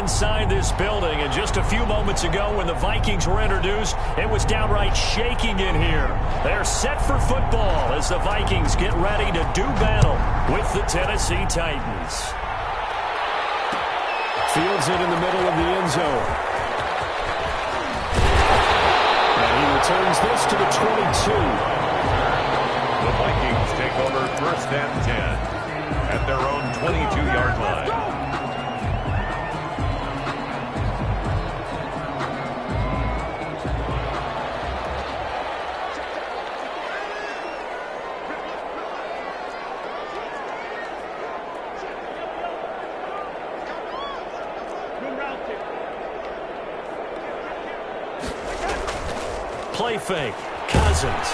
inside this building. And just a few moments ago when the Vikings were introduced, it was downright shaking in here. They're set for football as the Vikings get ready to do battle with the Tennessee Titans. Fields it in the middle of the end zone. And he returns this to the 22. The Vikings take over 1st and 10 at their own 22-yard line. Play fake. Cousins.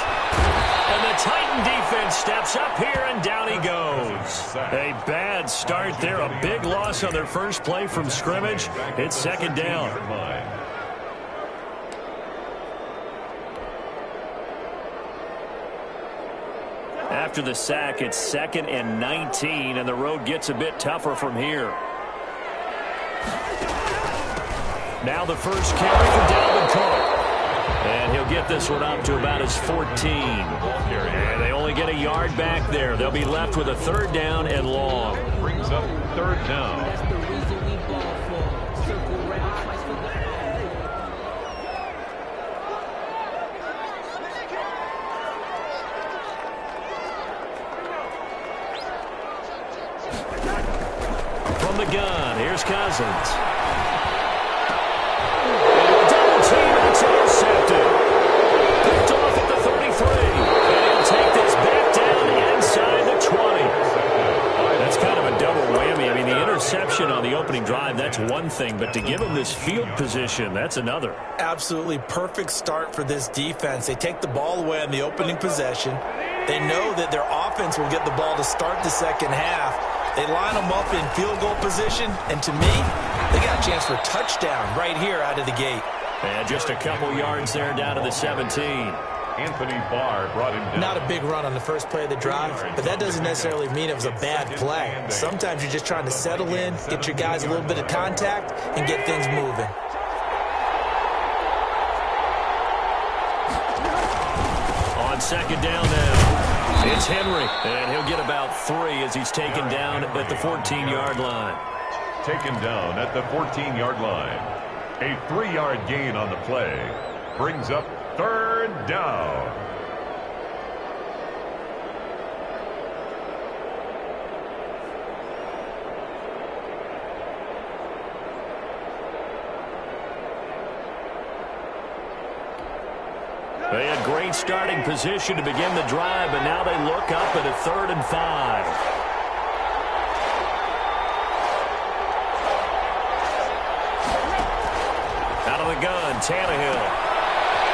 And the Titan defense steps up here, and down he goes. A bad start there. A big loss on their first play from scrimmage. It's 2nd down. After the sack, it's 2nd and 19, and the road gets a bit tougher from here. Now the first carry for Dalvin Cook. And he'll get this one up to about his 14. And they only get a yard back there. They'll be left with a 3rd down and long. Brings up 3rd down. That's the reason we ball for. Circle round twice for the From the gun, here's Cousins. Intercepted. Picked off at the 33. And he'll take this back down inside the 20. That's kind of a double whammy. I mean, the interception on the opening drive, that's one thing. But to give him this field position, that's another. Absolutely perfect start for this defense. They take the ball away on the opening possession. They know that their offense will get the ball to start the second half. They line them up in field goal position. And to me, they got a chance for a touchdown right here out of the gate. And just a couple yards there down to the 17. Anthony Barr brought him down. Not a big run on the first play of the drive, but that doesn't necessarily mean it was a bad play. Sometimes you're just trying to settle in, get your guys a little bit of contact, and get things moving. On 2nd down now, it's Henry. And he'll get about 3 as he's taken down at the 14-yard line. Taken down at the 14-yard line. A 3-yard gain on the play brings up 3rd down. They had great starting position to begin the drive, but now they look up at a 3rd and 5. Gun, Tannehill.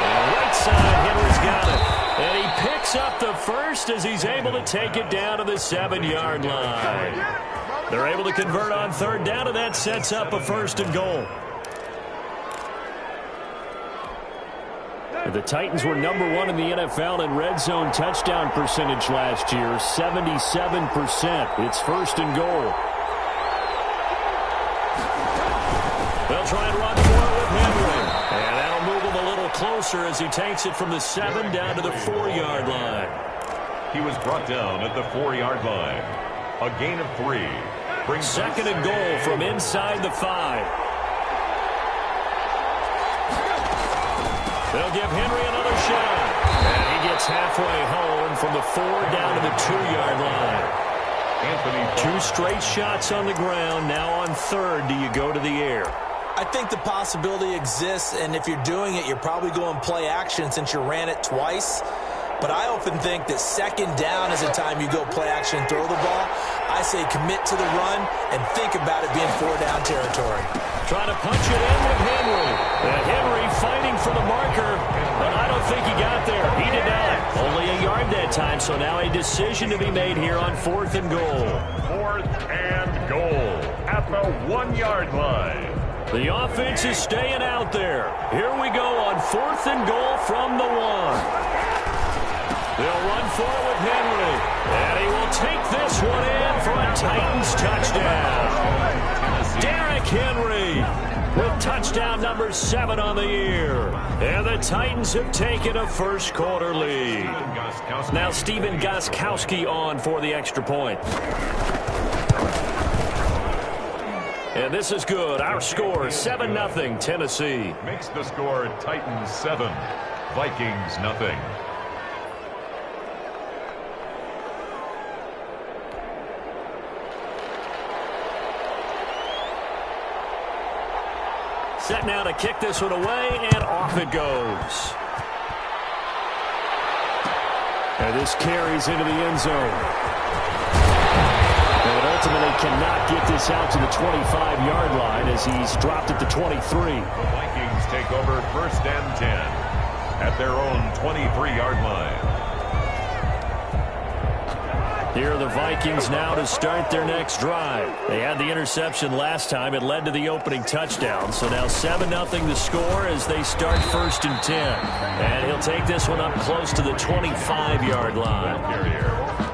And right side, Henry's got it. And he picks up the first as he's able to take it down to the 7-yard line. They're able to convert on 3rd down, and that sets up a 1st and goal. The Titans were #1 in the NFL in red zone touchdown percentage last year, 77%. It's 1st and goal. They'll try and run for it with Henry. And that'll move him a little closer as he takes it from the 7 down to the 4-yard line. He was brought down at the 4-yard line. A gain of 3. 2nd and goal from inside the 5. They'll give Henry another shot. And he gets halfway home from the 4 down to the 2-yard line. Anthony. 2 straight shots on the ground. Now on 3rd, do you go to the air? I think the possibility exists, and if you're doing it, you're probably going play action since you ran it twice. But I often think that 2nd down is the time you go play action and throw the ball. I say commit to the run and think about it being 4-down territory. Trying to punch it in with Henry. And Henry fighting for the marker, but I don't think he got there. He did not. Only a yard that time, so now a decision to be made here on 4th and goal. 4th and goal at the 1-yard line. The offense is staying out there. Here we go on 4th and goal from the 1. They'll run for it with Henry. And he will take this one in for a Titans touchdown. Derrick Derrick Henry with touchdown number 7 on the year. And the Titans have taken a first quarter lead. Now Stephen Gostkowski on for the extra point. And this is good. Our score, 7-0 Tennessee. Makes the score Titans 7, Vikings nothing. Set now to kick this one away, and off it goes. And this carries into the end zone. And ultimately cannot get this out to the 25-yard line as he's dropped at the 23. The Vikings take over 1st and 10 at their own 23-yard line. Here are the Vikings now to start their next drive. They had the interception last time. It led to the opening touchdown. So now 7-0 the score as they start 1st and 10. And he'll take this one up close to the 25-yard line.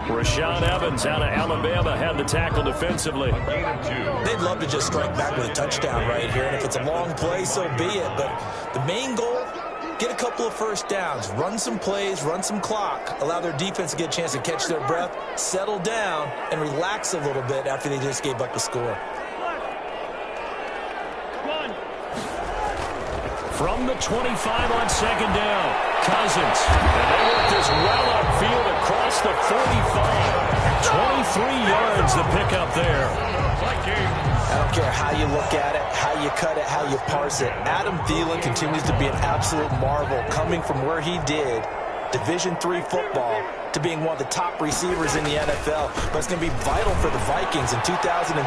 Rashaan Evans out of Alabama had the tackle defensively. They'd love to just strike back with a touchdown right here. And if it's a long play, so be it. But the main goal, get a couple of first downs, run some plays, run some clock, allow their defense to get a chance to catch their breath, settle down, and relax a little bit after they just gave up a score. From the 25 on 2nd down, Cousins. And they work this well upfield across the 45. 23 yards the pickup there. I don't care how you look at it, how you cut it, how you parse it. Adam Thielen continues to be an absolute marvel, coming from where he did, Division III football, to being one of the top receivers in the NFL. But it's going to be vital for the Vikings in 2020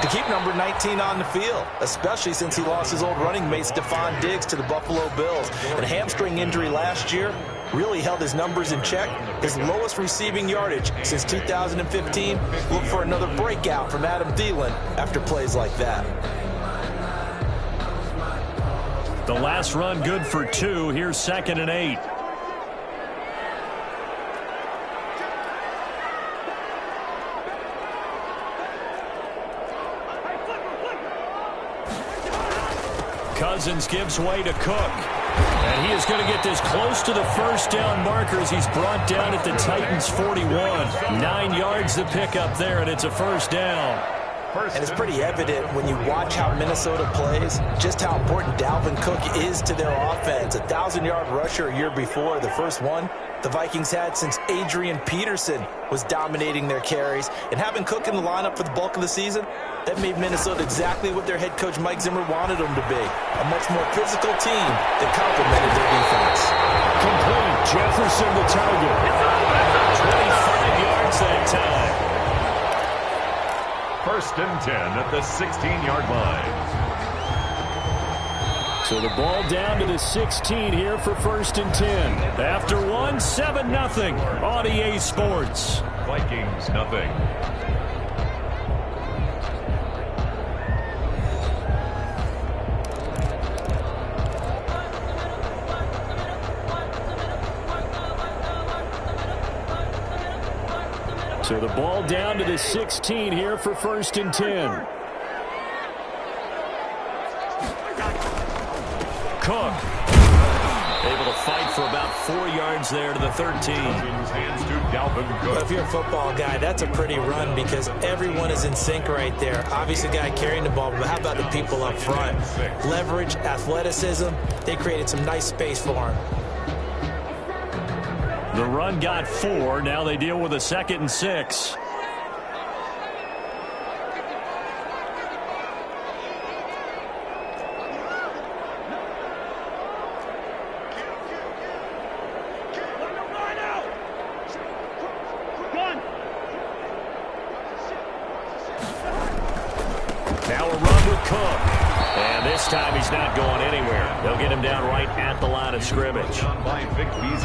to keep number 19 on the field, especially since he lost his old running mate, Stephon Diggs, to the Buffalo Bills. And a hamstring injury last year really held his numbers in check. His lowest receiving yardage since 2015. Look for another breakout from Adam Thielen after plays like that. The last run good for 2. Here's 2nd and 8. Cousins gives way to Cook. And he is going to get this close to the 1st down marker as he's brought down at the Titans' 41. 9 yards to pick up there, and it's a 1st down. And it's pretty evident when you watch how Minnesota plays, just how important Dalvin Cook is to their offense. 1,000-yard rusher a year before, the first one the Vikings had since Adrian Peterson was dominating their carries. And having Cook in the lineup for the bulk of the season, that made Minnesota exactly what their head coach Mike Zimmer wanted them to be. A much more physical team that complemented their defense. Complete. Jefferson the target. 25 yards that time. 1st and 10 at the 16-yard line. So the ball down to the 16 here for 1st and 10. After 1, 7-0 on EA Sports. Vikings nothing. So the ball down to the 16 here for 1st and 10. Cook able to fight for about 4 yards there to the 13. Hands to Dalvin Cook. Well, if you're a football guy, that's a pretty run because everyone is in sync right there. Obviously, the guy carrying the ball, but how about the people up front? Leverage, athleticism, they created some nice space for him. The run got 4. Now they deal with a 2nd and 6. Now a run with Cook. And this time he's not going anywhere. They'll get him down right at the line of scrimmage.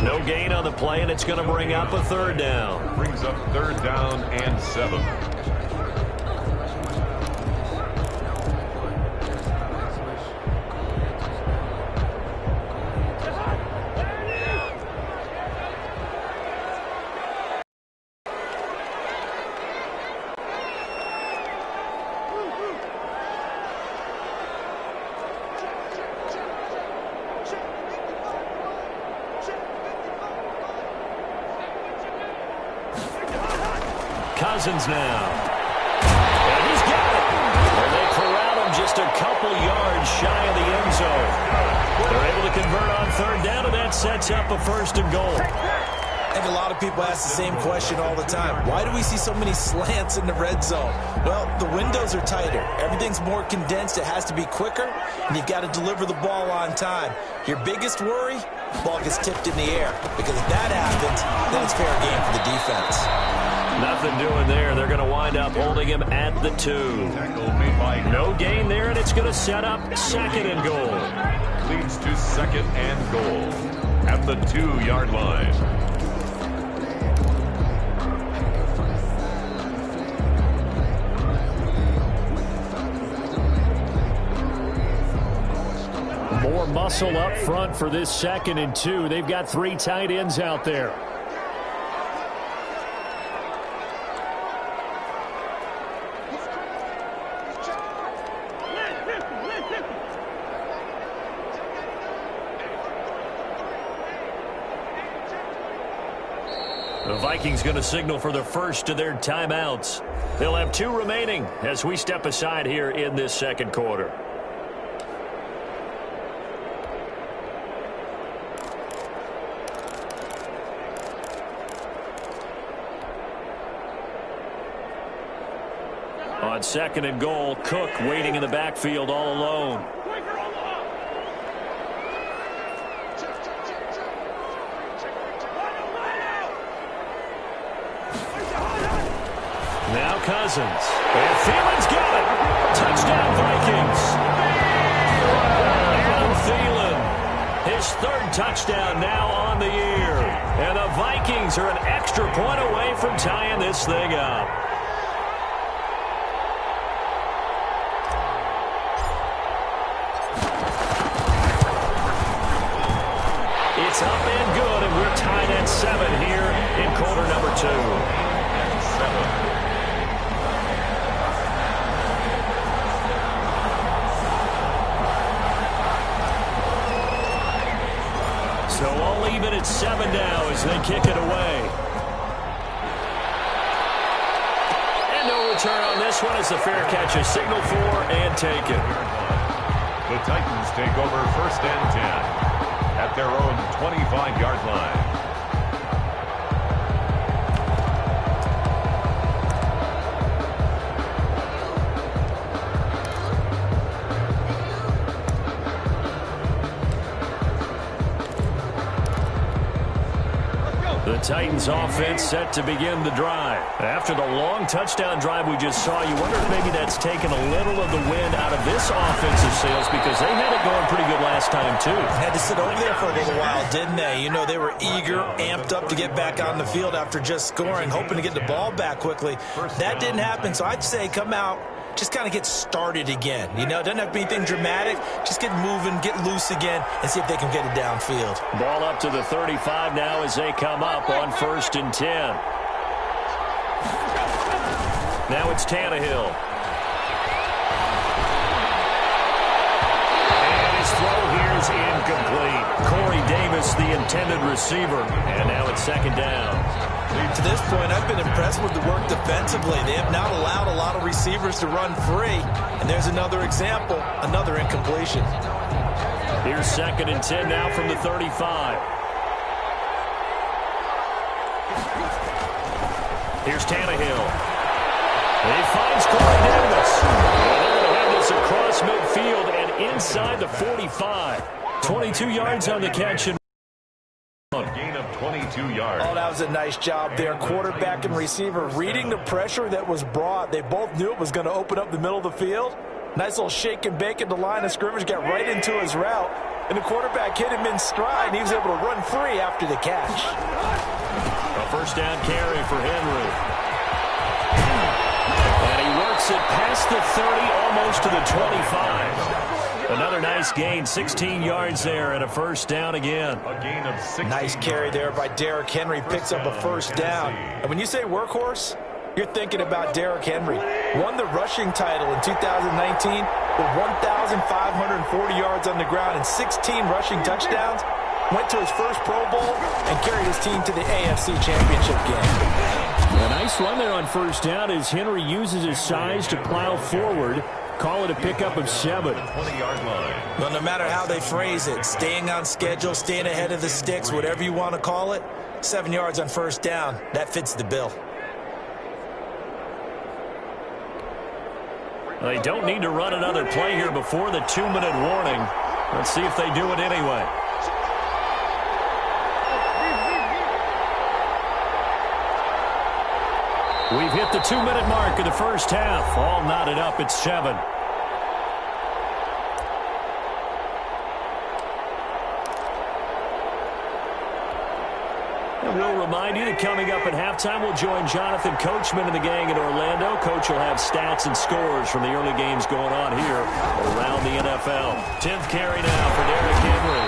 No gain on the play, and it's going to bring up a 3rd down. Brings up 3rd down and 7. Cousins now. And he's got it. And they corral him just a couple yards shy of the end zone. They're able to convert on third down, and that sets up a 1st and goal. I think a lot of people ask the same question all the time. Why do we see so many slants in the red zone? Well, the windows are tighter. Everything's more condensed. It has to be quicker, and you've got to deliver the ball on time. Your biggest worry, the ball gets tipped in the air. Because if that happens, then it's fair game for the defense. Nothing doing there. They're going to wind up holding him at the 2. No gain there, and it's going to set up 2nd and goal. Leads to 2nd and goal at the 2-yard line. More muscle up front for this 2nd and 2. They've got 3 tight ends out there. The Vikings going to signal for the first of their timeouts. They'll have 2 remaining as we step aside here in this 2nd quarter. On 2nd and goal, Cook waiting in the backfield all alone. Now Cousins. And Thielen's got it. Touchdown Vikings. And Thielen, his 3rd touchdown now on the year. And the Vikings are an extra point away from tying this thing up. It's up and good, and we're tied at 7 here in quarter number 2. So all even at 7 now as they kick it away. And no return on this one as the fair catch is signaled for and taken. The Titans take over 1st and 10. At their own 25-yard line. The Titans offense set to begin the drive. After the long touchdown drive we just saw, you wonder if maybe that's taken a little of the wind out of this offensive sails because they had it going pretty good last time too. Had to sit over there for a little while, didn't they? You know, they were eager, amped up to get back on the field after just scoring, hoping to get the ball back quickly. That didn't happen, so I'd say come out, just kind of get started again. You know, it doesn't have to be anything dramatic. Just get moving, get loose again, and see if they can get it downfield. Ball up to the 35 now as they come up on 1st and 10. Now it's Tannehill. And his throw here is incomplete. Corey Davis, the intended receiver. And now it's 2nd down. To this point, I've been impressed with the work defensively. They have not allowed a lot of receivers to run free. And there's another example, another incompletion. Here's 2nd and 10 now from the 35. Here's Tannehill. He finds Corey Davis. They're going to have this across midfield and inside the 45. 22 yards on the catch. Gain of 22 yards. Oh, that was a nice job there. Quarterback and receiver reading the pressure that was brought. They both knew it was going to open up the middle of the field. Nice little shake and bake at the line of scrimmage. Got right into his route. And the quarterback hit him in stride. And he was able to run free after the catch. A 1st down carry for Henry. And he works it past the 30, almost to the 25. Another nice gain, 16 yards there, and a 1st down again. A gain of 16. Nice carry there by Derrick Henry. Picks up a 1st down. And when you say workhorse, you're thinking about Derrick Henry. Won the rushing title in 2019 with 1,540 yards on the ground and 16 rushing touchdowns. went to his first Pro Bowl, and carried his team to the AFC Championship game. A nice run there on first down as Henry uses his size to plow forward. Call it a pickup of 7. 20-yard line. Well, no matter how they phrase it, staying on schedule, staying ahead of the sticks, whatever you want to call it, 7 yards on first down, that fits the bill. They don't need to run another play here before the 2-minute warning. Let's see if they do it anyway. We've hit the 2-minute mark of the first half. All knotted up at 7. And we'll remind you that coming up at halftime, we'll join Jonathan Coachman and the gang in Orlando. Coach will have stats and scores from the early games going on here around the NFL. 10th carry now for Derrick Henry.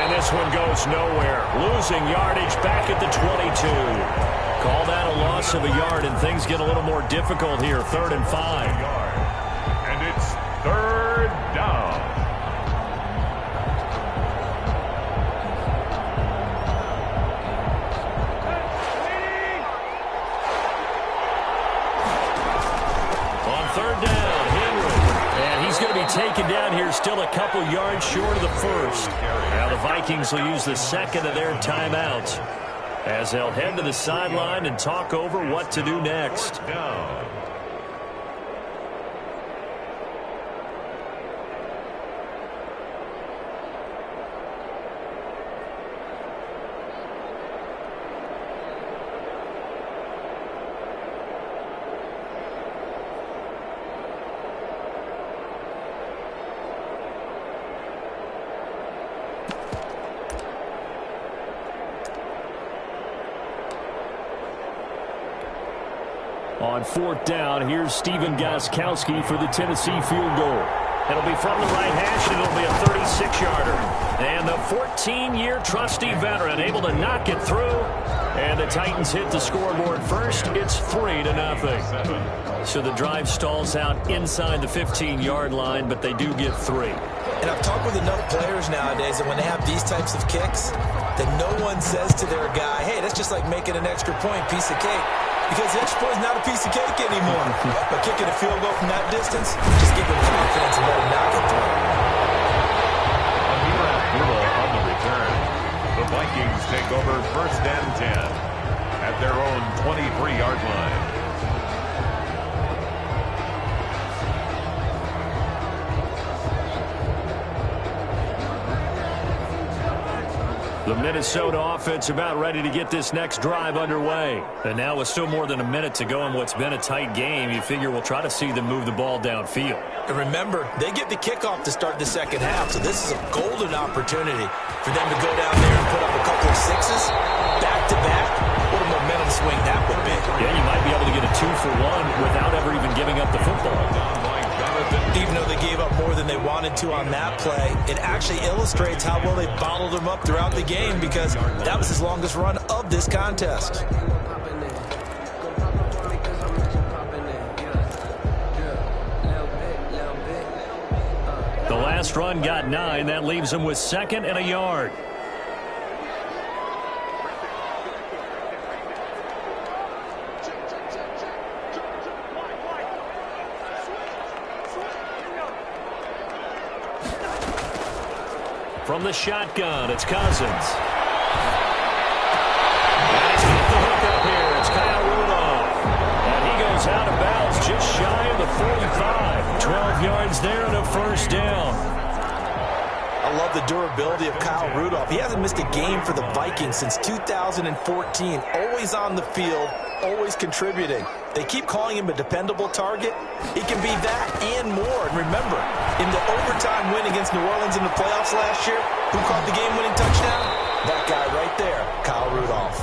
And this one goes nowhere. Losing yardage back at the 22. Call that a loss of a yard, and things get a little more difficult here. 3rd and 5. And it's 3rd down. On 3rd down, Henry. And he's going to be taken down here still a couple yards short of the first. Now the Vikings will use the second of their timeouts, as they'll head to the sideline and talk over what to do next. Down. On 4th down, here's Stephen Gostkowski for the Tennessee field goal. It'll be from the right hash, and it'll be a 36-yarder. And the 14-year trusty veteran able to knock it through. And the Titans hit the scoreboard first. It's 3-0. So the drive stalls out inside the 15-yard line, but they do get 3. And I've talked with enough players nowadays that when they have these types of kicks, that no one says to their guy, hey, that's just like making an extra point, piece of cake. Because the extra point is not a piece of cake anymore. But kicking a field goal from that distance, just give them confidence and let them knock it through. On the return. The Vikings take over 1st and 10 at their own 23-yard line. The Minnesota offense about ready to get this next drive underway. And now with still more than a minute to go in what's been a tight game, you figure we'll try to see them move the ball downfield. And remember, they get the kickoff to start the second half, so this is a golden opportunity for them to go down there and put up a couple of sixes back-to-back. What a momentum swing that would be. Yeah, you might be able to get a 2-for-1 without ever even giving up the football. Even though they gave up more than they wanted to on that play, it actually illustrates how well they bottled them up throughout the game, because that was his longest run of this contest. The last run got 9. That leaves them with 2nd and a yard. From the shotgun, it's Cousins. And he's got the hook up here. It's Kyle Rudolph. And he goes out of bounds just shy of the 45. 12 yards there and a 1st down. I love the durability of Kyle Rudolph. He hasn't missed a game for the Vikings since 2014. Always on the field, always contributing. They keep calling him a dependable target. He can be that and more. And remember, in the overtime win against New Orleans in the playoffs last year, who caught the game-winning touchdown? That guy right there, Kyle Rudolph.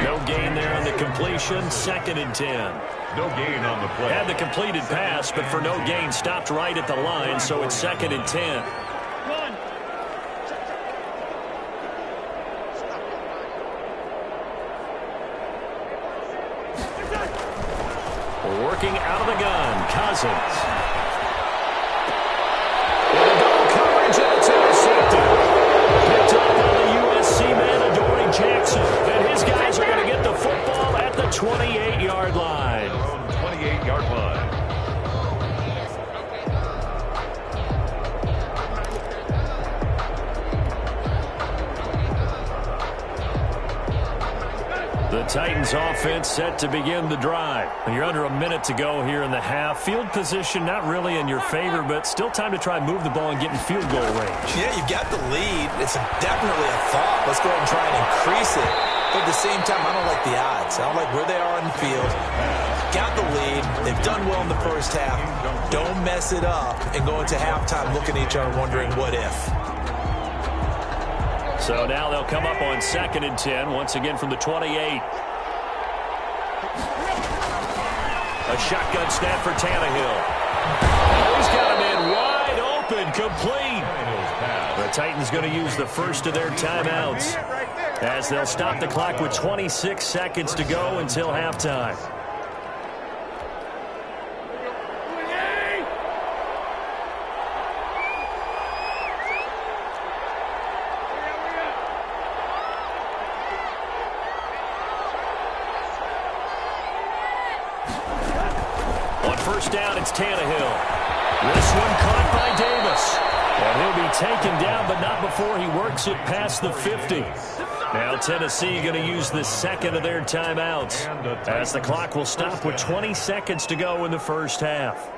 No gain there on the completion. 2nd and 10. No gain on the play. Had the completed pass, but for no gain, stopped right at the line, so it's 2nd and 10. Working out of the gun, Cousins. With a double coverage, and it's intercepted. Picked 28-yard line. 28-yard line. The Titans offense set to begin the drive. You're under a minute to go here in the half. Field position not really in your favor, but still time to try and move the ball and get in field goal range. Yeah, you've got the lead. It's definitely a thought. Let's go ahead and try and increase it. But at the same time, I don't like the odds. I don't like where they are on the field. Got the lead. They've done well in the first half. Don't mess it up and go into halftime looking at each other wondering what if. So now they'll come up on 2nd and 10, once again from the 28. A shotgun snap for Tannehill. Oh, he's got him in wide open, complete. The Titans going to use the first of their timeouts as they'll stop the clock with 26 seconds to go until halftime. First down, it's Tannehill. This one caught by Davis. And he'll be taken down, but not before he works it past the 50. Now Tennessee going to use the second of their timeouts as the clock will stop with 20 seconds to go in the first half.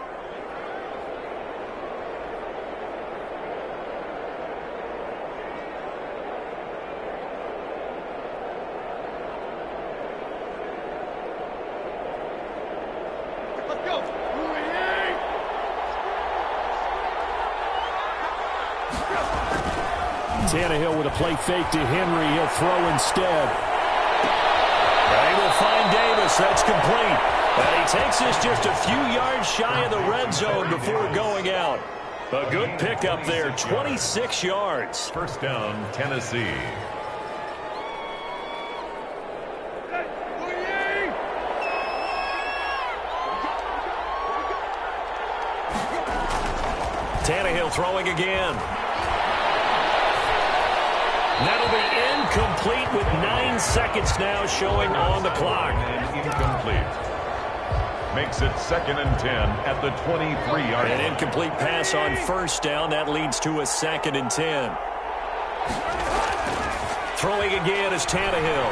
Tannehill with a play fake to Henry. He'll throw instead. They will find Davis. That's complete. And he takes this just a few yards shy of the red zone before going out. A good pickup there, 26 yards. First down, Tennessee. Tannehill throwing again. That'll be incomplete with 9 seconds now showing on the clock. And incomplete. Makes it 2nd and 10 at the 23-yard line. An incomplete pass on first down. That leads to a 2nd and 10. Throwing again is Tannehill.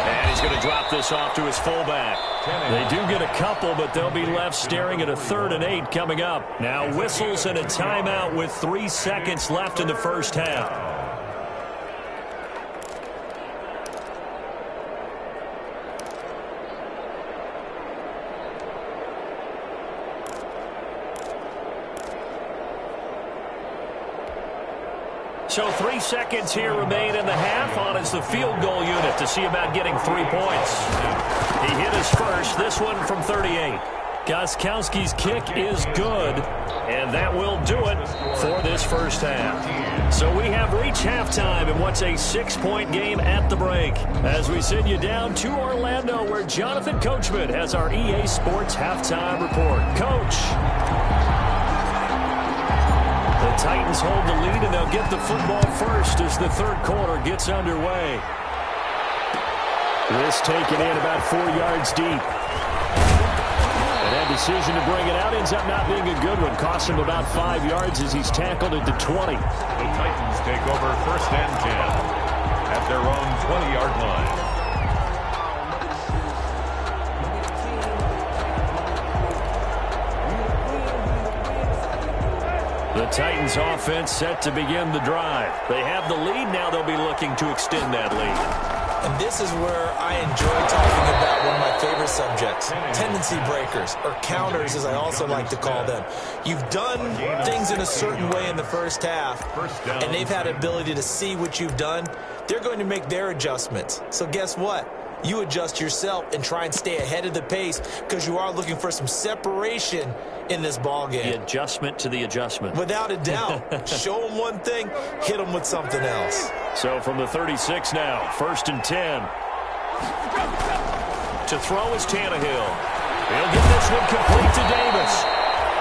And he's going to drop this off to his fullback. They do get a couple, but they'll be left staring at a 3rd and 8 coming up. Now whistles and a timeout with 3 seconds left in the first half. So 3 seconds here remain in the half. On is the field goal unit to see about getting 3 points. He hit his first, this one from 38. Gostkowski's kick is good, and that will do it for this first half. So we have reached halftime in what's a 6-point game at the break. As we send you down to Orlando, where Jonathan Coachman has our EA Sports halftime report. Coach. The Titans hold the lead, and they'll get the football first as the third quarter gets underway. This taken in about 4 yards deep. And that decision to bring it out ends up not being a good one. Costs him about 5 yards as he's tackled at the 20. The Titans take over 1st and 10 at their own 20-yard line. The Titans offense set to begin the drive. They have the lead. Now they'll be looking to extend that lead. And this is where I enjoy talking about one of my favorite subjects, tendency breakers, or counters as I also like to call them. You've done things in a certain way in the first half, and they've had ability to see what you've done. They're going to make their adjustments. So guess what? You adjust yourself and try and stay ahead of the pace because you are looking for some separation in this ball game. The adjustment to the adjustment. Without a doubt. Show them one thing, hit them with something else. So from the 36 now, 1st and 10. To throw is Tannehill. He'll get this one complete to Davis.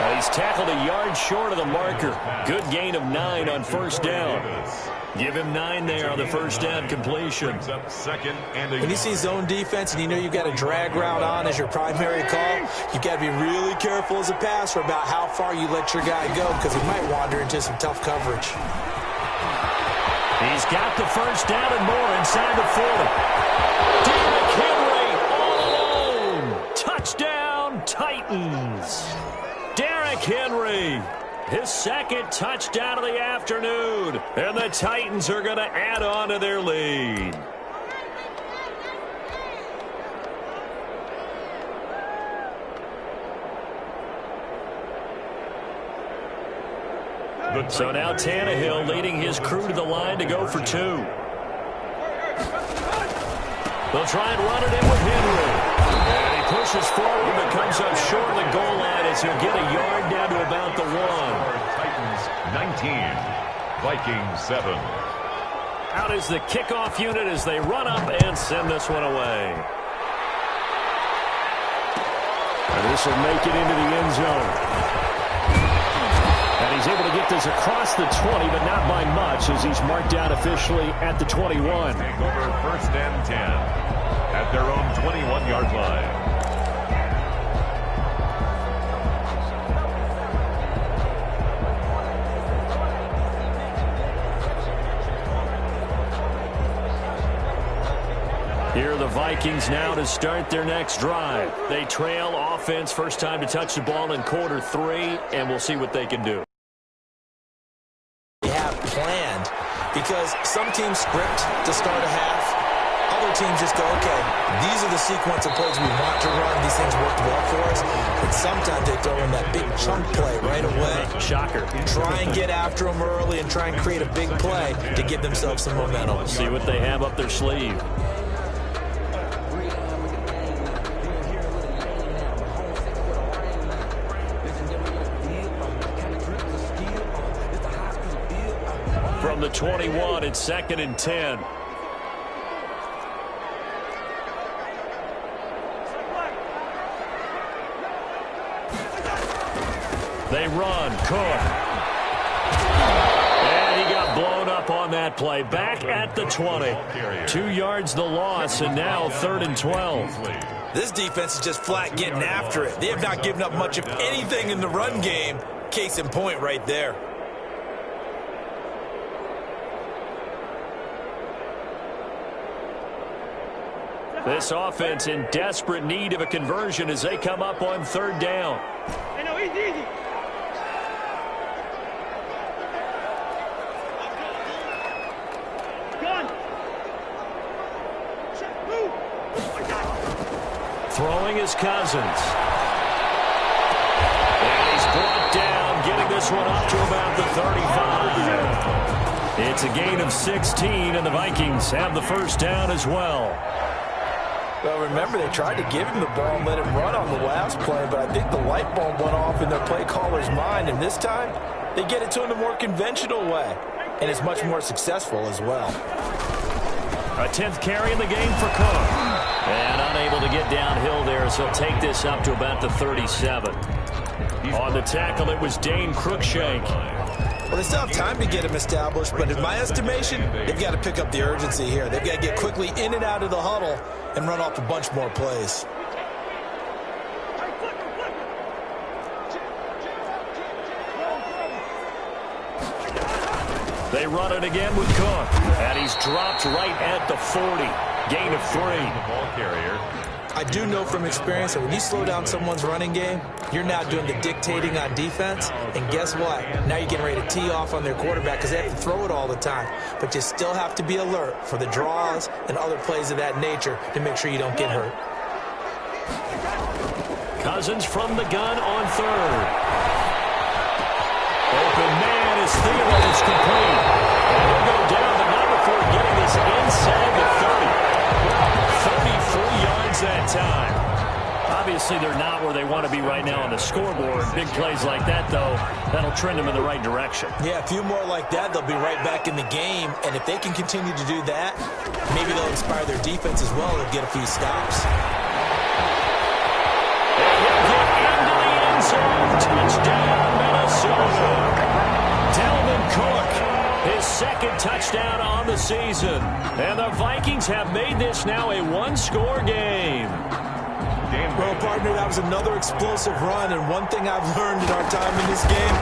And he's tackled a yard short of the marker. Good gain of 9 on first down. Give him 9 there on the first down completion. When you see zone defense and you know you've got a drag route on as your primary call, you've got to be really careful as a passer about how far you let your guy go because he might wander into some tough coverage. He's got the first down and more inside the 40. Derrick Henry all alone. Touchdown, Titans. Derrick Henry, his second touchdown of the afternoon. And the Titans are going to add on to their lead. So now Tannehill leading his crew to the line to go for 2. They'll try and run it in with Henry. And he pushes forward but comes up short of the goal line as he'll get a yard down to about the 1. Titans 19, Vikings 7. Out is the kickoff unit as they run up and send this one away. And this will make it into the end zone. And he's able to get this across the 20, but not by much as he's marked down officially at the 21. Take over first and 10 at their own 21-yard line. Here are the Vikings now to start their next drive. They trail offense, first time to touch the ball in quarter 3, and we'll see what they can do. They have planned because some teams script to start a half. Other teams just go, okay, these are the sequence of plays we want to run. These things worked well for us. And sometimes they throw in that big chunk play right away. Shocker. Try and get after them early and try and create a big play to give themselves some momentum. See what they have up their sleeve. From the 21, it's 2nd and 10. They run. Cook. And he got blown up on that play. Back at the 20. 2 yards the loss, and now 3rd and 12. This defense is just flat getting after it. They have not given up much of anything in the run game. Case in point right there. This offense in desperate need of a conversion as they come up on 3rd down. Easy. Throwing is Cousins. And he's brought down, getting this one up to about the 35. It's a gain of 16, and the Vikings have the first down as well. Well, remember, they tried to give him the ball and let him run on the last play, but I think the light bulb went off in their play caller's mind, and this time they get it to him the more conventional way, and it's much more successful as well. A 10th carry in the game for Cook. And unable to get downhill there, so he'll take this up to about the 37. On the tackle, it was Dane Cruikshank. Well, they still have time to get him established, but in my estimation, they've got to pick up the urgency here. They've got to get quickly in and out of the huddle and run off a bunch more plays. They run it again with Cook, and he's dropped right at the 40. Gain of 3. The ball carrier. I do know from experience that when you slow down someone's running game, you're now doing the dictating on defense. And guess what? Now you're getting ready to tee off on their quarterback because they have to throw it all the time. But you still have to be alert for the draws and other plays of that nature to make sure you don't get hurt. Cousins from the gun on 3rd. Open man is Thielen. It's complete. And he'll go down the number 4, getting this inside the 30. 33 yards that time. Obviously, they're not where they want to be right now on the scoreboard. Big plays like that, though, that'll trend them in the right direction. Yeah, a few more like that, they'll be right back in the game. And if they can continue to do that, maybe they'll inspire their defense as well and get a few stops. And he'll get into the end zone. Touchdown. second touchdown on the season. And the Vikings have made this now a one-score game. Well, partner, that was another explosive run, and one thing I've learned in our time in this game,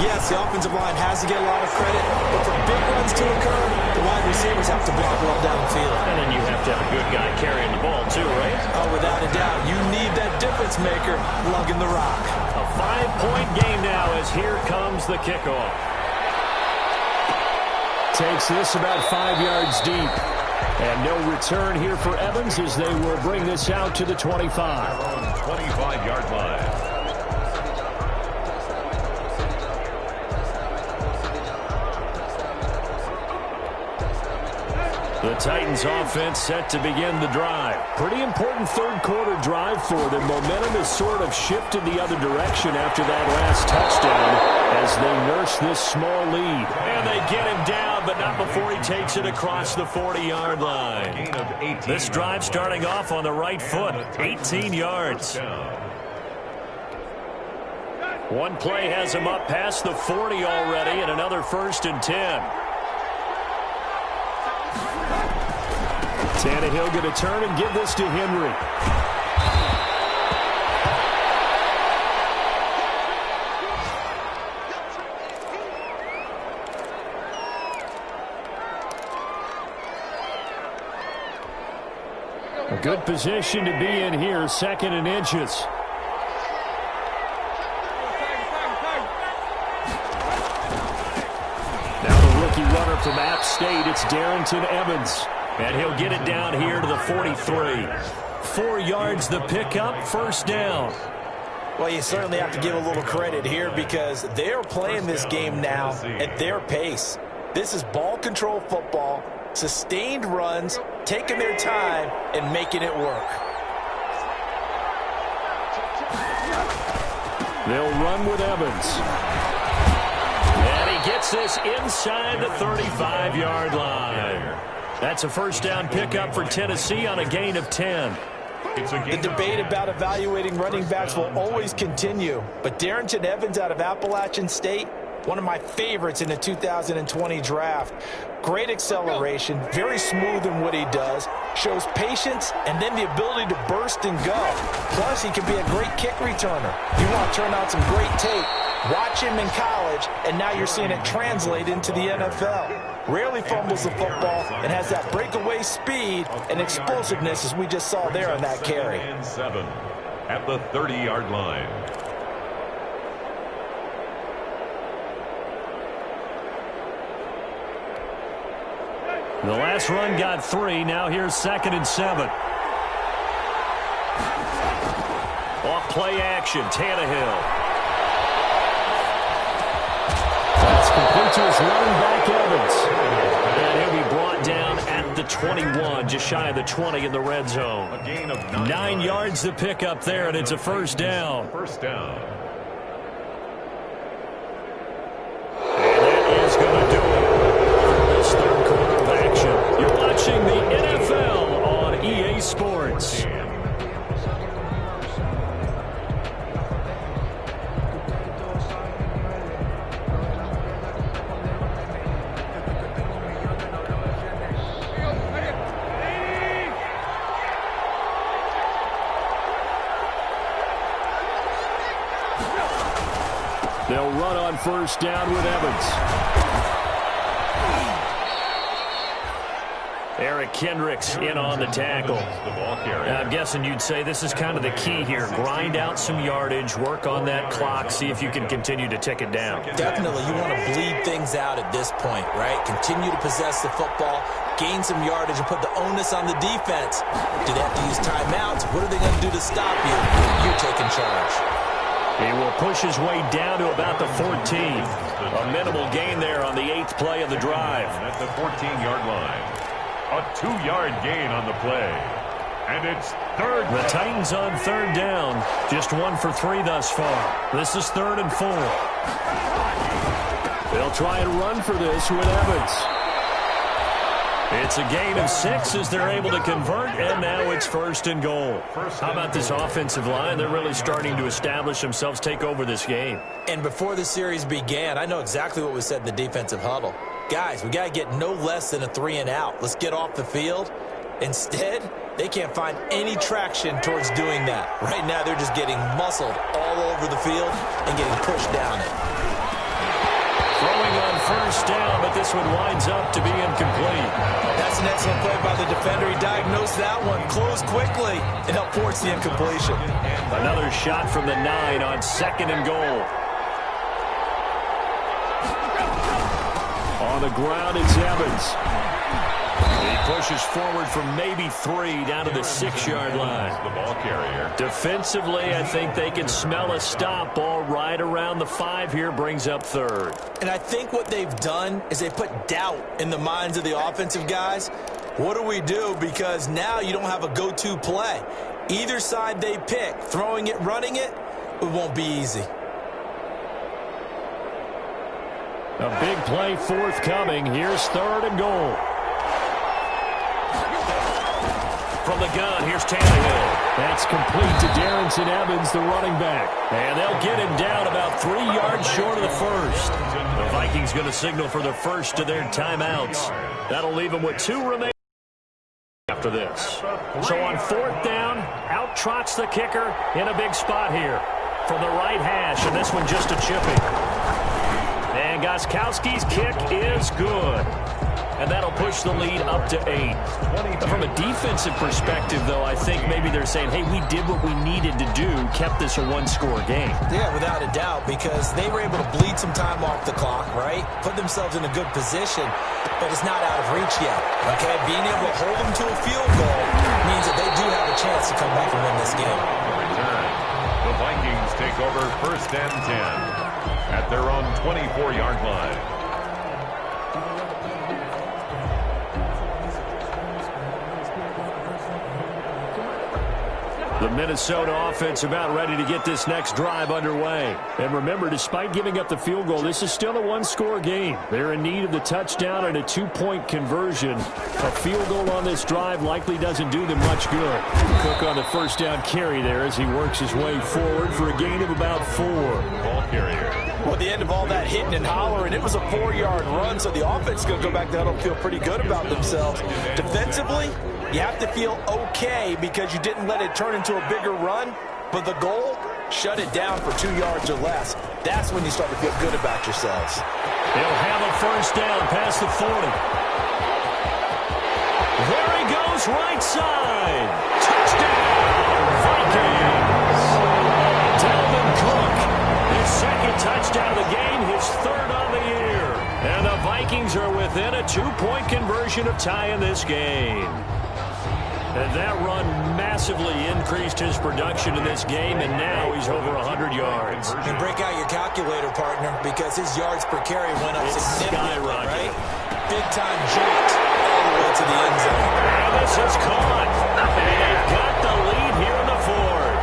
yes, the offensive line has to get a lot of credit, but for big runs to occur, the wide receivers have to block well down the field. And then you have to have a good guy carrying the ball too, right? Oh, without a doubt. You need that difference maker lugging the rock. A 5-point game now as here comes the kickoff. Takes this about 5 yards deep. And no return here for Evans as they will bring this out to the 25. 25-yard line. The Titans offense set to begin the drive. Pretty important third-quarter drive for them. Momentum has sort of shifted the other direction after that last touchdown as they nurse this small lead. And they get him down, but not before he takes it across the 40-yard line. This drive starting off on the right foot, 18 yards. One play has him up past the 40 already, and another 1st and 10. Tannehill going to turn and give this to Henry. A good position to be in here, 2nd and inches. Now the rookie runner from App State, it's Darrington Evans. And he'll get it down here to the 43. 4 yards the pickup, 1st down. Well, you certainly have to give a little credit here because they're playing this game now at their pace. This is ball control football, sustained runs, taking their time and making it work. They'll run with Evans. And he gets this inside the 35-yard line. That's a 1st down pickup for Tennessee on a gain of 10. The debate about evaluating running backs will always continue, but Darrington Evans out of Appalachian State, one of my favorites in the 2020 draft. Great acceleration, very smooth in what he does, shows patience, and then the ability to burst and go. Plus, he can be a great kick returner. You want to turn out some great tape, watch him in college, and now you're seeing it translate into the NFL. Rarely fumbles the football and has that breakaway speed and explosiveness as we just saw there on that carry. 7 at the 30-yard line. The last run got 3. Now here's 2nd and 7. Off play action, Tannehill. That's complete to his running back, Evans. And he'll be brought down at the 21, just shy of the 20 in the red zone. A gain of 9 yards the pickup there, and it's a 1st down. 1st down. And that is going to do it for this third quarter of action. You're watching the NFL on EA Sports. They'll run on 1st down with Evans. Eric Kendricks in on the tackle. I'm guessing you'd say this is kind of the key here. Grind out some yardage, work on that clock, see if you can continue to tick it down. Definitely. You want to bleed things out at this point, right? Continue to possess the football, gain some yardage, and put the onus on the defense. Do they have to use timeouts? What are they going to do to stop you? You're taking charge. He will push his way down to about the 14. A minimal gain there on the 8th play of the drive. At the 14-yard line. A 2-yard gain on the play. And it's 3rd. The Titans on 3rd down. Just 1 for 3 thus far. This is 3rd and 4. They'll try and run for this with Evans. It's a gain of 6 as they're able to convert, and now it's 1st and goal. How about this offensive line? They're really starting to establish themselves, take over this game. And before the series began, I know exactly what was said in the defensive huddle. guys, we got to get no less than a 3-and-out. Let's get off the field. Instead, they can't find any traction towards doing that. Right now, they're just getting muscled all over the field and getting pushed down it. Throwing on first down, but this one winds up to be incomplete. That's an excellent play by the defender. He diagnosed that one, closed quickly, and helped force the incompletion. Another shot from the 9 on 2nd and goal. On the ground, it's Evans. He pushes forward from maybe 3 down to the 6-yard line. The ball carrier. Defensively, I think they can smell a stop. Ball right around the 5 here, brings up 3rd. And I think what they've done is they put doubt in the minds of the offensive guys. What do we do? Because now you don't have a go-to play. Either side they pick, throwing it, running it, it won't be easy. A big play forthcoming. Here's 3rd and goal. From the gun, here's Tannehill. That's complete to Darrington Evans, the running back. And they'll get him down about 3 yards short of the first. The Vikings going to signal for the first of their timeouts. That'll leave them with 2 remaining after this. So on 4th down, out trots the kicker in a big spot here from the right hash, and this one just a chipping. And Gostkowski's kick is good. And that'll push the lead up to 8. From a defensive perspective, though, I think maybe they're saying, hey, we did what we needed to do, kept this a 1-score game. Yeah, without a doubt, because they were able to bleed some time off the clock, right? Put themselves in a good position, but it's not out of reach yet, okay? Being able to hold them to a field goal means that they do have a chance to come back and win this game. Return. The Vikings take over 1st and 10 at their own 24-yard line. The Minnesota offense about ready to get this next drive underway. And remember, despite giving up the field goal, this is still a 1-score game. They're in need of the touchdown and a 2-point conversion. A field goal on this drive likely doesn't do them much good. Cook on the first down carry there as he works his way forward for a gain of about 4. Ball carrier. Well, at the end of all that hitting and hollering, it was a 4-yard run, so the offense is going to go back to huddle and feel pretty good about themselves. Defensively, you have to feel okay because you didn't let it turn into a bigger run, but the goal, shut it down for 2 yards or less. That's when you start to feel good about yourselves. They'll have a first down past the 40. There he goes, right side. Touchdown, Vikings. Dalvin Cook, his 2nd touchdown of the game, his 3rd on the year. And the Vikings are within a 2-point conversion of tying this game. And that run massively increased his production in this game, and now he's over 100 yards. And break out your calculator, partner, because his yards per carry went up significantly, right? Big-time jump all the way to the end zone. And this is caught. And they've got the lead here in the 4th.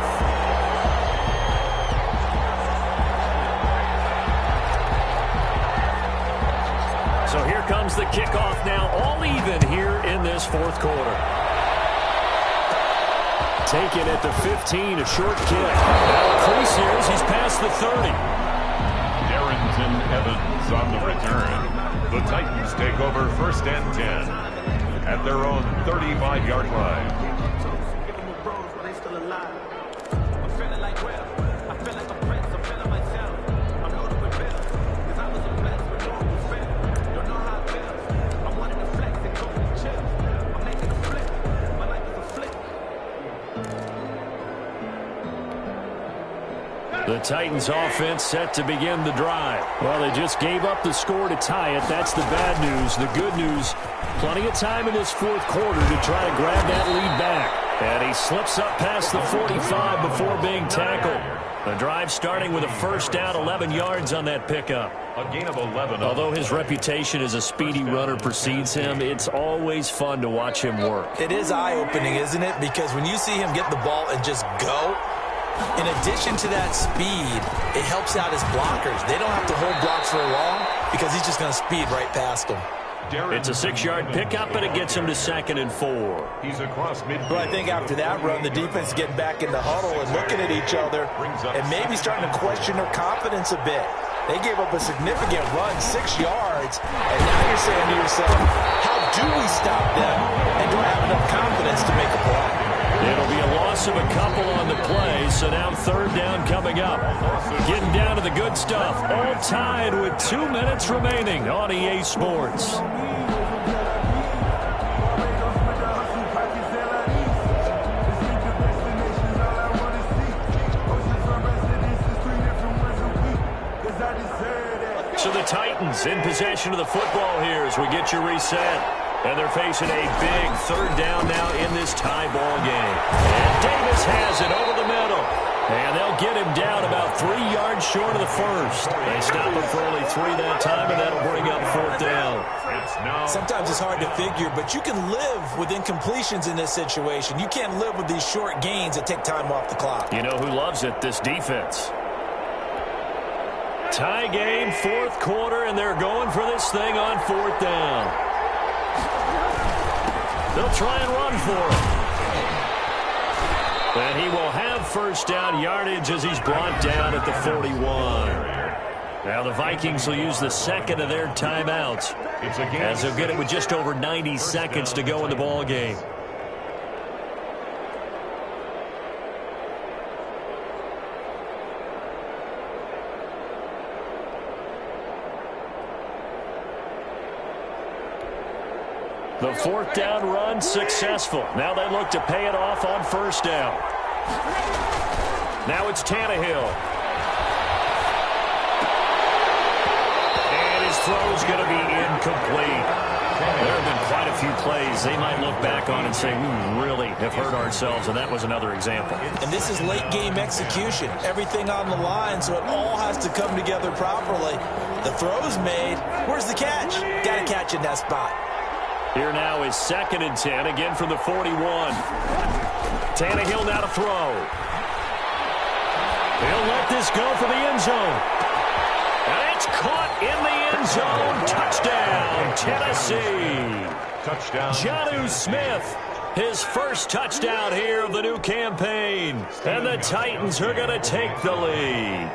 So here comes the kickoff now, all even here in this 4th quarter. Taken at the 15, a short kick. Now crease here as he's past the 30. Darrington Evans on the return. The Titans take over 1st and 10 at their own 35-yard line. The Titans offense set to begin the drive. Well, they just gave up the score to tie it. That's the bad news. The good news, plenty of time in this 4th quarter to try to grab that lead back. And he slips up past the 45 before being tackled. The drive starting with a first down, 11 yards on that pickup. A gain of 11. Although his reputation as a speedy runner precedes him, it's always fun to watch him work. It is eye-opening, isn't it? Because when you see him get the ball and just go, in addition to that speed, it helps out his blockers. They don't have to hold blocks for long because he's just going to speed right past them. It's a 6-yard pickup, and it gets him to 2nd and 4. He's across midfield. Well, I think after that run, the defense is getting back in the huddle and looking at each other and maybe starting to question their confidence a bit. They gave up a significant run, 6 yards, and now you're saying to yourself, how do we stop them? And do I have enough confidence to make a play? It'll be a loss of a couple on the play, so now third down coming up. Getting down to the good stuff, all tied with 2 minutes remaining on EA Sports. So the Titans in possession of the football here as we get you reset. And they're facing a big third down now in this tie ball game. And Davis has it over the middle. And they'll get him down about 3 yards short of the first. They stop him for only 3 that time, and that'll bring up fourth down. Sometimes it's hard to figure, but you can live with incompletions in this situation. You can't live with these short gains that take time off the clock. You know who loves it? This defense. Tie game, fourth quarter, and they're going for this thing on fourth down. They'll try and run for him. And he will have first down yardage as he's brought down at the 41. Now the Vikings will use the second of their timeouts as they'll get it with just over 90 seconds to go in the ball game. The fourth down run successful. Now they look to pay it off on first down. Now it's Tannehill. And his throw's going to be incomplete. There have been quite a few plays they might look back on and say, we really have hurt ourselves, and that was another example. And this is late game execution. Everything on the line, so it all has to come together properly. The throw's made. Where's the catch? Got to catch in that spot. Here now is 2nd and 10, again from the 41. Tannehill now to throw. He'll let this go for the end zone. And it's caught in the end zone. Touchdown, Tennessee. Touchdown. Jonnu Smith, his first touchdown here of the new campaign. And the Titans are going to take the lead.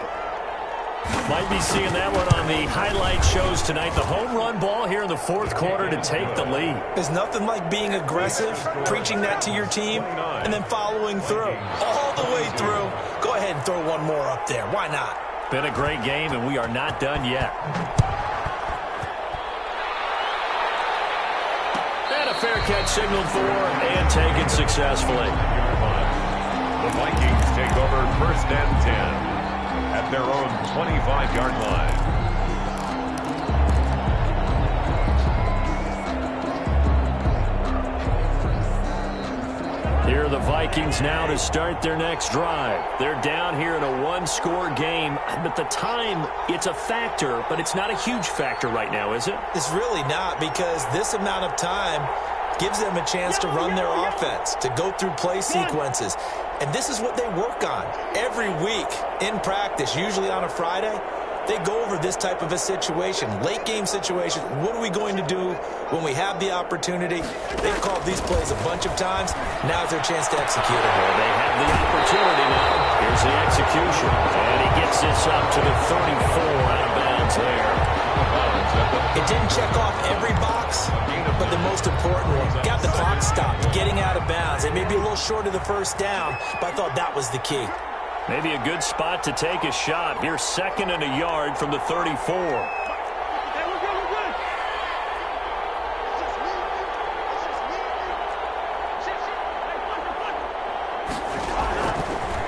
Might be seeing that one on the highlight shows tonight. The home run ball here in the fourth quarter to take the lead. There's nothing like being aggressive, preaching that to your team, and then following through. All the way through. Go ahead and throw one more up there. Why not? Been a great game, and we are not done yet. And a fair catch signaled for and taken successfully. The Vikings take over first and 10. At their own 25-yard line. Here are the Vikings now to start their next drive. They're down here in a one-score game, but the time, it's a factor, but it's not a huge factor right now, is it? It's really not, because this amount of time gives them a chance to run their offense, to go through play sequences. And this is what they work on every week in practice, usually on a Friday. They go over this type of a situation, late game situation. What are we going to do when we have the opportunity? They've called these plays a bunch of times. Now's their chance to execute it. Well, they have the opportunity now. Here's the execution. And he gets this up to the 34 out of bounds there. It didn't check off every box, but the most important one. Got the clock stopped, getting out of bounds. It may be a little short of the first down, but I thought that was the key. Maybe a good spot to take a shot. Here's 2nd and a yard from the 34.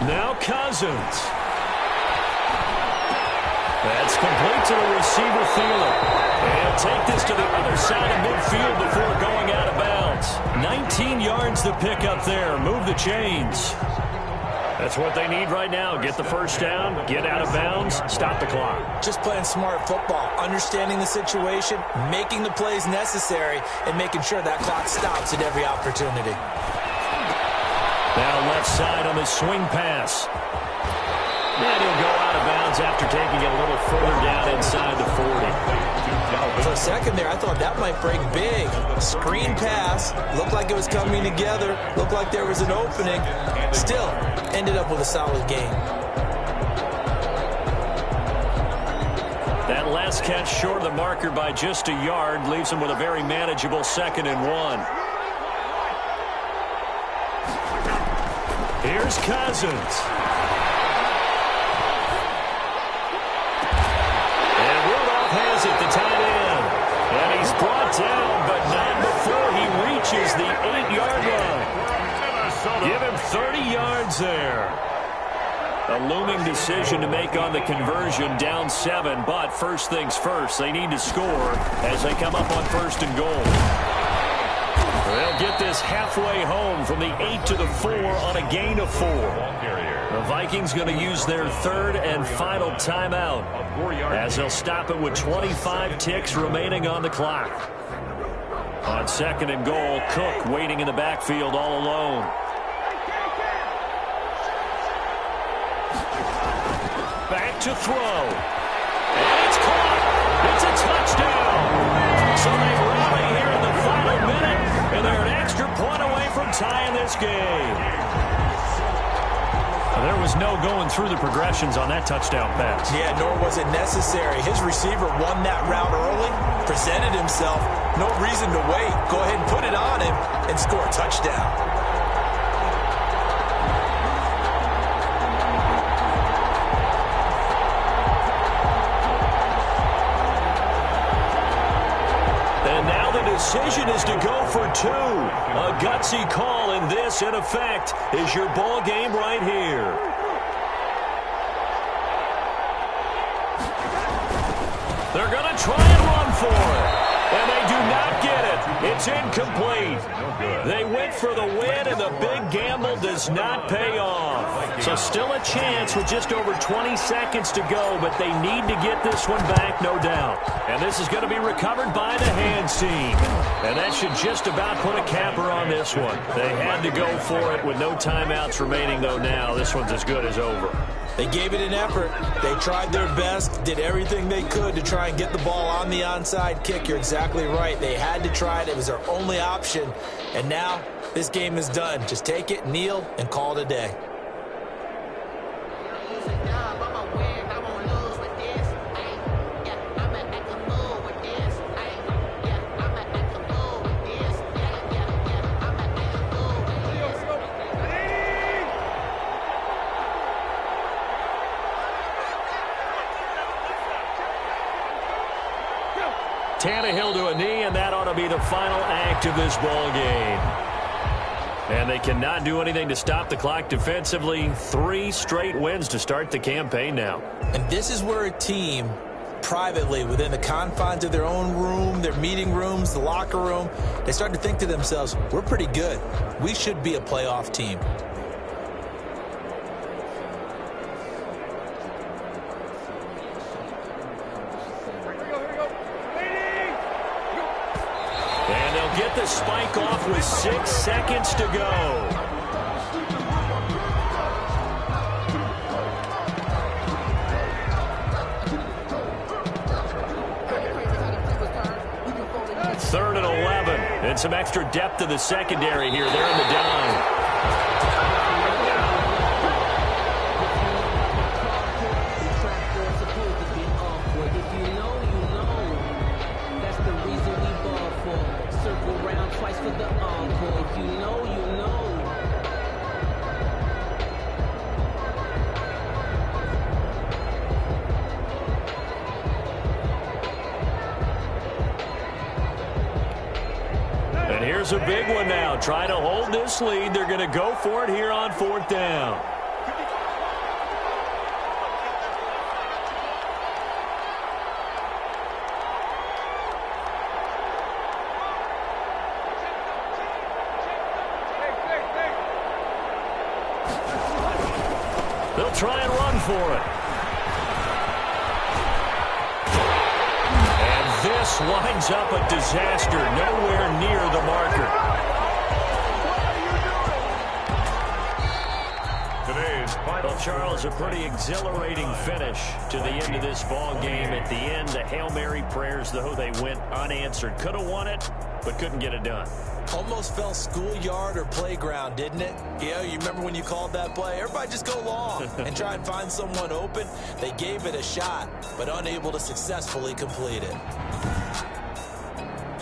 Now Cousins. That's complete to the receiver Thielen. And take this to the other side of midfield before going out of bounds. 19 yards to pick up there. Move the chains. That's what they need right now. Get the first down, get out of bounds, stop the clock. Just playing smart football, understanding the situation, making the plays necessary, and making sure that clock stops at every opportunity. Now left side on the swing pass. And he'll go out of bounds after taking it a little further down inside the 40. For a second there, I thought that might break big. Screen pass, looked like it was coming together, looked like there was an opening. Still, ended up with a solid game. That last catch short of the marker by just a yard leaves him with a very manageable 2nd and 1. Here's Cousins. And Rudolph has it, the tight end. And he's brought down, but not before he reaches the 8-yard line. Give him 30 yards there. A looming decision to make on the conversion, down 7, but first things first, they need to score as they come up on 1st and goal. They'll get this halfway home from the 8 to the 4 on a gain of 4. The Vikings going to use their 3rd and final timeout as they'll stop it with 25 ticks remaining on the clock. On 2nd and goal, Cook waiting in the backfield all alone. Back to throw. And it's caught. It's a touchdown. So they rally here in the final minute, and they're an extra point away from tying this game. There was no going through the progressions on that touchdown pass. Yeah, nor was it necessary. His receiver won that route early, presented himself. No reason to wait. Go ahead and put it on him and score a touchdown. Decision is to go for 2. A gutsy call, and this, in effect, is your ball game right here. They're going to try and run for it, and they do not get it. It's incomplete. They went for the win, and the big gamble does not pay off. So still a chance with just over 20 seconds to go, but they need to get this one back, no doubt. And this is going to be recovered by the hands team. And that should just about put a capper on this one. They had to go for it with no timeouts remaining, though, now. This one's as good as over. They gave it an effort. They tried their best, did everything they could to try and get the ball on the onside kick. You're exactly right. They had to try it. It was their only option. And now this game is done. Just take it, kneel, and call it a day. Tannehill to a knee, and that ought to be the final act of this ball game. And they cannot do anything to stop the clock defensively. 3 straight wins to start the campaign now. And this is where a team, privately, within the confines of their own room, their meeting rooms, the locker room, they start to think to themselves, we're pretty good. We should be a playoff team. Get the spike off with 6 seconds to go. Third and 11. And some extra depth to the secondary here. They're in the dime. Here's a big one now. Try to hold this lead. They're going to go for it here on 4th down. They'll try and run for it. This winds up a disaster, nowhere near the marker. Well, Charles, a pretty exhilarating finish to the end of this ball game. At the end, the Hail Mary prayers, though, they went unanswered. Could have won it, but couldn't get it done. Almost fell schoolyard or playground, didn't it? You remember when you called that play? Everybody just go long and try and find someone open. They gave it a shot, but unable to successfully complete it.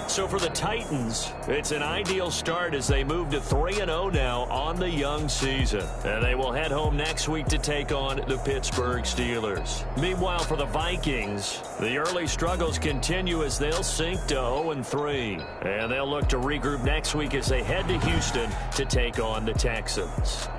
So for the Titans, it's an ideal start as they move to 3-0 now on the young season. And they will head home next week to take on the Pittsburgh Steelers. Meanwhile, for the Vikings, the early struggles continue as they'll sink to 0-3. And they'll look to regroup next week as they head to Houston to take on the Texans.